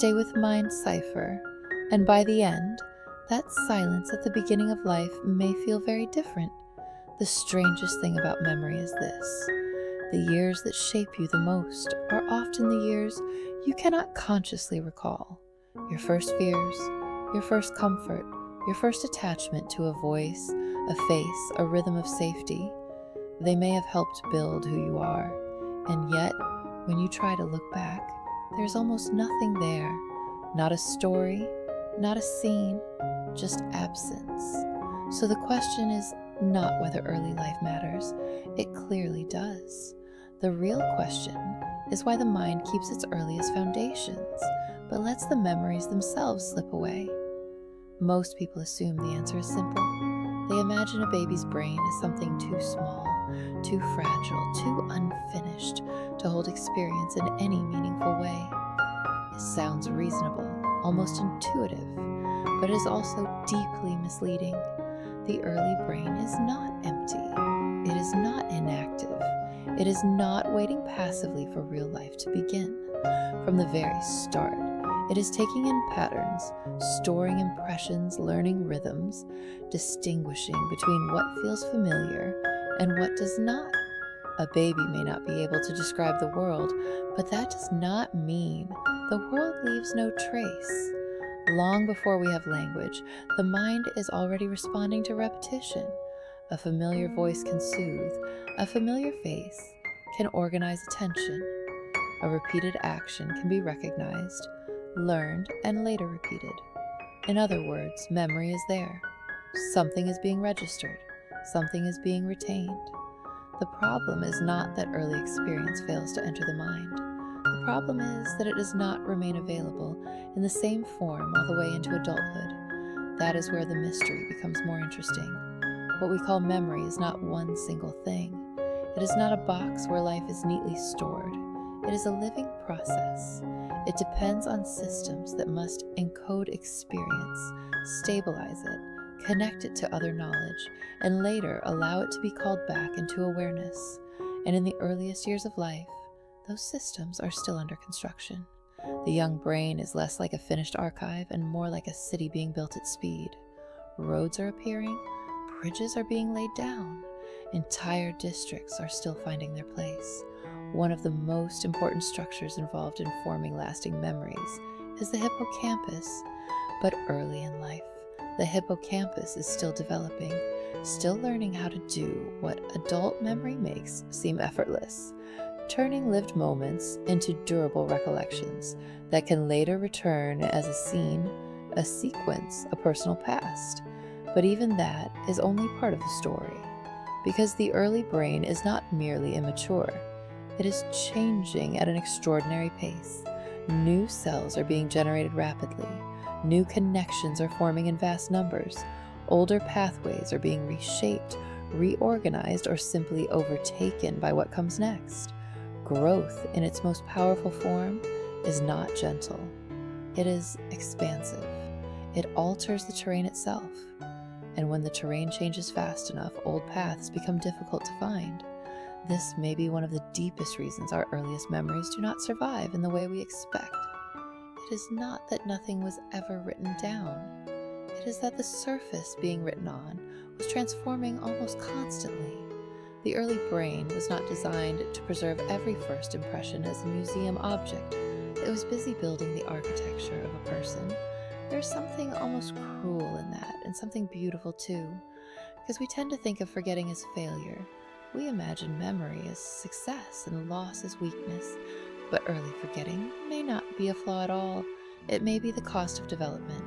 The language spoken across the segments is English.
stay with mind Psypher, and by the end, that silence at the beginning of life may feel very different. The strangest thing about memory is this: the years that shape you the most are often the years you cannot consciously recall. Your first fears, your first comfort, your first attachment to a voice, a face, a rhythm of safety. They may have helped build who you are, and yet, when you try to look back, there's almost nothing there. Not a story, not a scene, just absence. So the question is not whether early life matters. It clearly does. The real question is why the mind keeps its earliest foundations, but lets the memories themselves slip away. Most people assume the answer is simple. They imagine a baby's brain as something too small, too fragile, too unfinished to hold experience in any meaningful way. It sounds reasonable, almost intuitive, but is also deeply misleading. The early brain is not empty. It is not inactive. It is not waiting passively for real life to begin. From the very start, it is taking in patterns, storing impressions, learning rhythms, distinguishing between what feels familiar and what does not. A baby may not be able to describe the world, but that does not mean the world leaves no trace. Long before we have language, the mind is already responding to repetition. A familiar voice can soothe. A familiar face can organize attention. A repeated action can be recognized, learned, and later repeated. In other words, memory is there. Something is being registered. Something is being retained. The problem is not that early experience fails to enter the mind. The problem is that it does not remain available in the same form all the way into adulthood. That is where the mystery becomes more interesting. What we call memory is not one single thing. It is not a box where life is neatly stored. It is a living process. It depends on systems that must encode experience, stabilize it, connect it to other knowledge, and later allow it to be called back into awareness. And in the earliest years of life, those systems are still under construction. The young brain is less like a finished archive and more like a city being built at speed. Roads are appearing, bridges are being laid down, entire districts are still finding their place. One of the most important structures involved in forming lasting memories is the hippocampus. But early in life, the hippocampus is still developing, still learning how to do what adult memory makes seem effortless, turning lived moments into durable recollections that can later return as a scene, a sequence, a personal past. But even that is only part of the story, because the early brain is not merely immature. It is changing at an extraordinary pace. New cells are being generated rapidly. New connections are forming in vast numbers. Older pathways are being reshaped, reorganized, or simply overtaken by what comes next. Growth in its most powerful form is not gentle. It is expansive. It alters the terrain itself. And when the terrain changes fast enough, old paths become difficult to find. This may be one of the deepest reasons our earliest memories do not survive in the way we expect. It is not that nothing was ever written down. It is that the surface being written on was transforming almost constantly. The early brain was not designed to preserve every first impression as a museum object. It was busy building the architecture of a person. There's something almost cruel in that, and something beautiful too, because we tend to think of forgetting as failure. We imagine memory as success and loss as weakness, but early forgetting may not be a flaw at all. It may be the cost of development.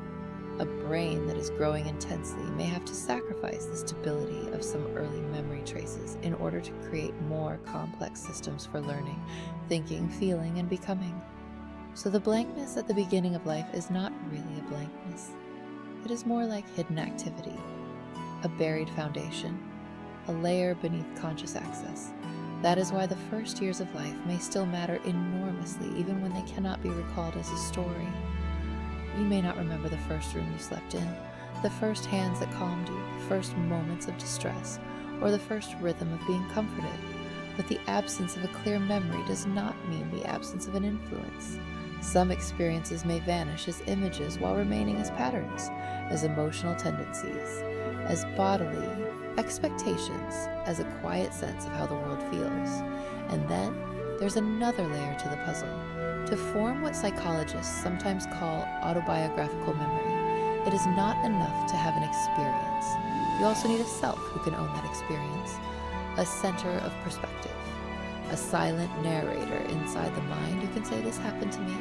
A brain that is growing intensely may have to sacrifice the stability of some early memory traces in order to create more complex systems for learning, thinking, feeling, and becoming. So the blankness at the beginning of life is not really a blankness. It is more like hidden activity, a buried foundation, a layer beneath conscious access. That is why the first years of life may still matter enormously, even when they cannot be recalled as a story. You may not remember the first room you slept in, the first hands that calmed you, the first moments of distress, or the first rhythm of being comforted. But the absence of a clear memory does not mean the absence of an influence. Some experiences may vanish as images while remaining as patterns, as emotional tendencies, as bodily expectations, as a quiet sense of how the world feels. And then there's another layer to the puzzle. To form what psychologists sometimes call autobiographical memory, it is not enough to have an experience. You also need a self who can own that experience, a center of perspective, a silent narrator inside the mind who can say, "This happened to me."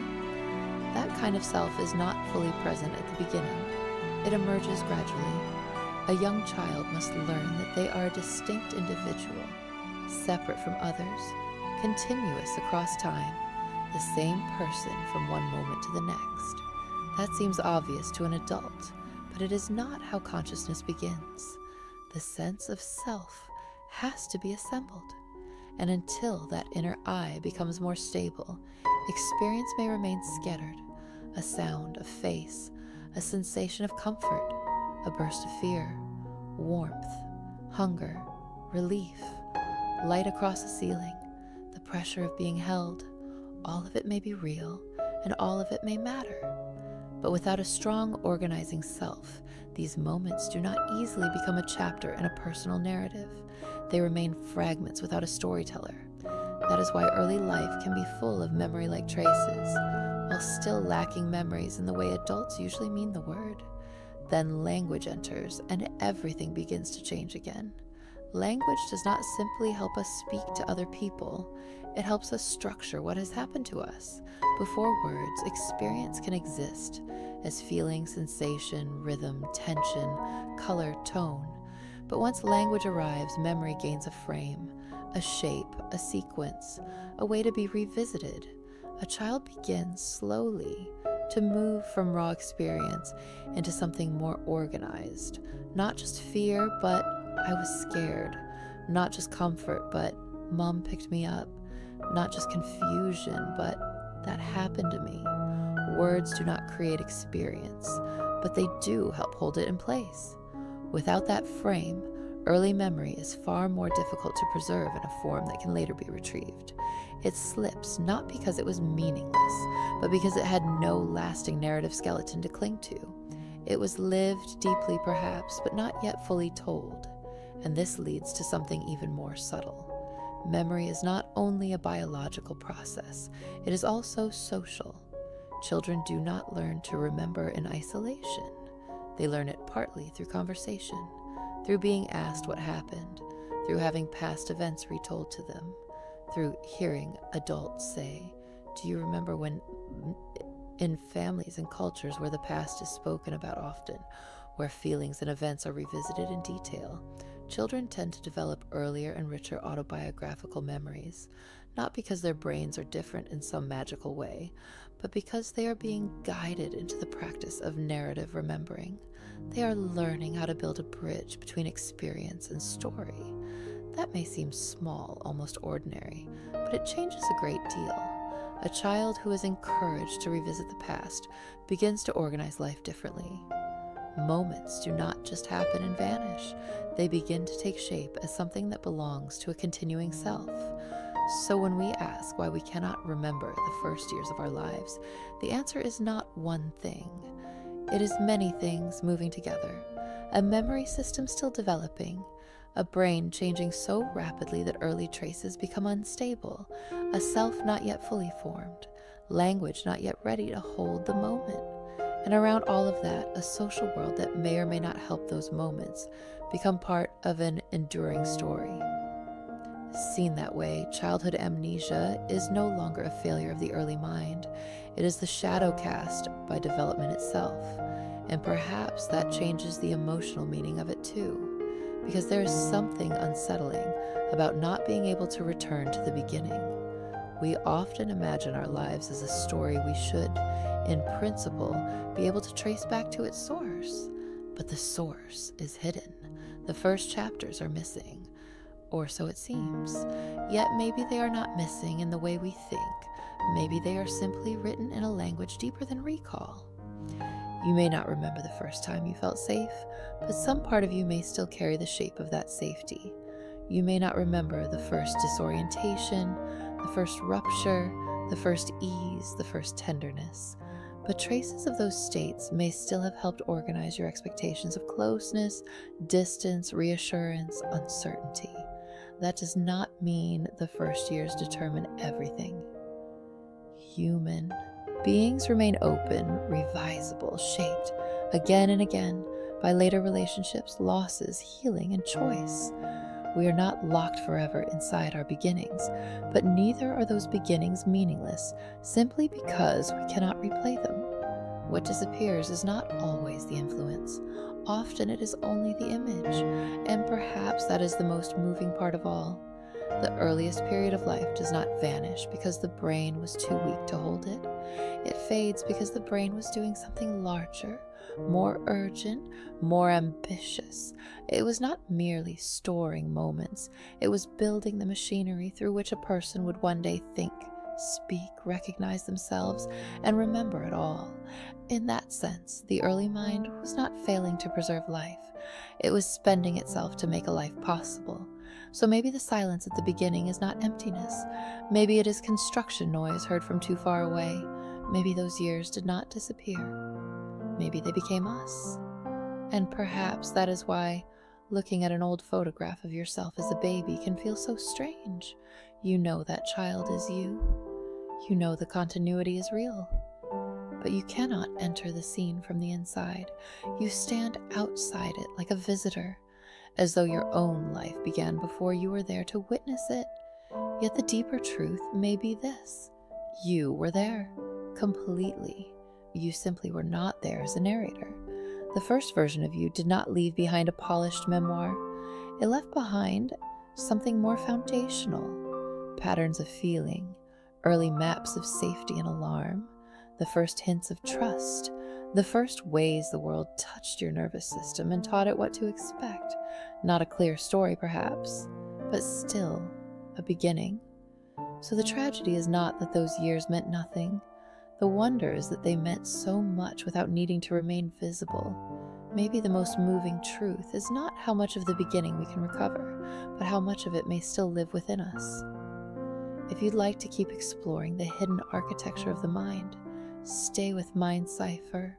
That kind of self is not fully present at the beginning. It emerges gradually. A young child must learn that they are a distinct individual, separate from others, continuous across time, the same person from one moment to the next. That seems obvious to an adult, but it is not how consciousness begins. The sense of self has to be assembled, and until that inner I becomes more stable, experience may remain scattered. A sound, a face, a sensation of comfort, a burst of fear, warmth, hunger, relief, light across the ceiling, the pressure of being held. All of it may be real, and all of it may matter. But without a strong organizing self, these moments do not easily become a chapter in a personal narrative. They remain fragments without a storyteller. That is why early life can be full of memory-like traces, while still lacking memories in the way adults usually mean the word. Then language enters, and everything begins to change again. Language does not simply help us speak to other people. It helps us structure what has happened to us. Before words, experience can exist as feeling, sensation, rhythm, tension, color, tone. But once language arrives, memory gains a frame, a shape, a sequence, a way to be revisited. A child begins slowly to move from raw experience into something more organized. Not just fear, but I was scared. Not just comfort, but Mom picked me up. Not just confusion, but that happened to me. Words do not create experience, but they do help hold it in place. Without that frame, early memory is far more difficult to preserve in a form that can later be retrieved. It slips not because it was meaningless, but because it had no lasting narrative skeleton to cling to. It was lived deeply perhaps, but not yet fully told. And this leads to something even more subtle. Memory is not only a biological process, it is also social. Children do not learn to remember in isolation. They learn it partly through conversation, through being asked what happened, through having past events retold to them, through hearing adults say, "Do you remember when?" In families and cultures where the past is spoken about often, where feelings and events are revisited in detail, children tend to develop earlier and richer autobiographical memories, not because their brains are different in some magical way, but because they are being guided into the practice of narrative remembering. They are learning how to build a bridge between experience and story. That may seem small, almost ordinary, but it changes a great deal. A child who is encouraged to revisit the past begins to organize life differently. Moments do not just happen and vanish. They begin to take shape as something that belongs to a continuing self. So when we ask why we cannot remember the first years of our lives, the answer is not one thing. It is many things moving together. A memory system still developing, a brain changing so rapidly that early traces become unstable, a self not yet fully formed, language not yet ready to hold the moment. And around all of that, a social world that may or may not help those moments become part of an enduring story. Seen that way, childhood amnesia is no longer a failure of the early mind. It is the shadow cast by development itself. And perhaps that changes the emotional meaning of it too, because there is something unsettling about not being able to return to the beginning. We often imagine our lives as a story we should, in principle, be able to trace back to its source. But the source is hidden. The first chapters are missing, or so it seems. Yet maybe they are not missing in the way we think. Maybe they are simply written in a language deeper than recall. You may not remember the first time you felt safe, but some part of you may still carry the shape of that safety. You may not remember the first disorientation, the first rupture, the first ease, the first tenderness. But traces of those states may still have helped organize your expectations of closeness, distance, reassurance, uncertainty. That does not mean the first years determine everything. Human beings remain open, revisable, shaped again and again by later relationships, losses, healing, and choice. We are not locked forever inside our beginnings, but neither are those beginnings meaningless simply because we cannot replay them. What disappears is not always the influence. Often it is only the image, and perhaps that is the most moving part of all. The earliest period of life does not vanish because the brain was too weak to hold it. It fades because the brain was doing something larger, more urgent, more ambitious. It was not merely storing moments. It was building the machinery through which a person would one day think, speak, recognize themselves, and remember it all. In that sense, the early mind was not failing to preserve life. It was spending itself to make a life possible. So maybe the silence at the beginning is not emptiness. Maybe it is construction noise heard from too far away. Maybe those years did not disappear. Maybe they became us. And perhaps that is why looking at an old photograph of yourself as a baby can feel so strange. You know that child is you. You know the continuity is real. But you cannot enter the scene from the inside. You stand outside it like a visitor, as though your own life began before you were there to witness it. Yet the deeper truth may be this: you were there, completely. You simply were not there as a narrator. The first version of you did not leave behind a polished memoir. It left behind something more foundational: patterns of feeling, early maps of safety and alarm, the first hints of trust, the first ways the world touched your nervous system and taught it what to expect. Not a clear story, perhaps, but still a beginning. So the tragedy is not that those years meant nothing. The wonder is that they meant so much without needing to remain visible. Maybe the most moving truth is not how much of the beginning we can recover, but how much of it may still live within us. If you'd like to keep exploring the hidden architecture of the mind, stay with Mind Psypher.